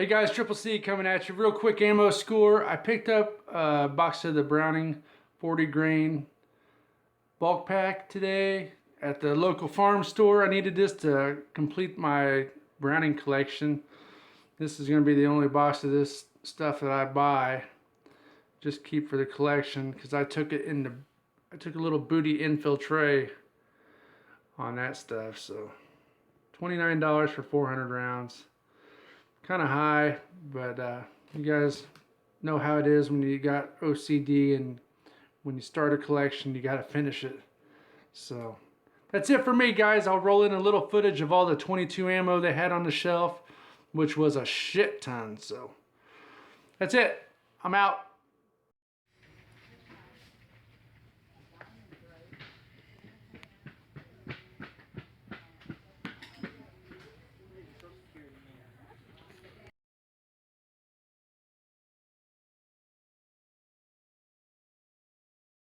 Hey guys, Triple C coming at you. Real quick ammo score. I picked up a box of the Browning 40 grain bulk pack today at the local farm store. I needed this to complete my Browning collection. This is going to be the only box of this stuff that I buy. Just keep for the collection because I took a little booty infill tray on that stuff. So $29 for 400 rounds. Kind of high, but you guys know how it is when you got OCD and when you start a collection you got to finish it. So that's it for me, guys. I'll roll in a little footage of all the 22 ammo they had on the shelf, which was a shit ton. So that's it. I'm out.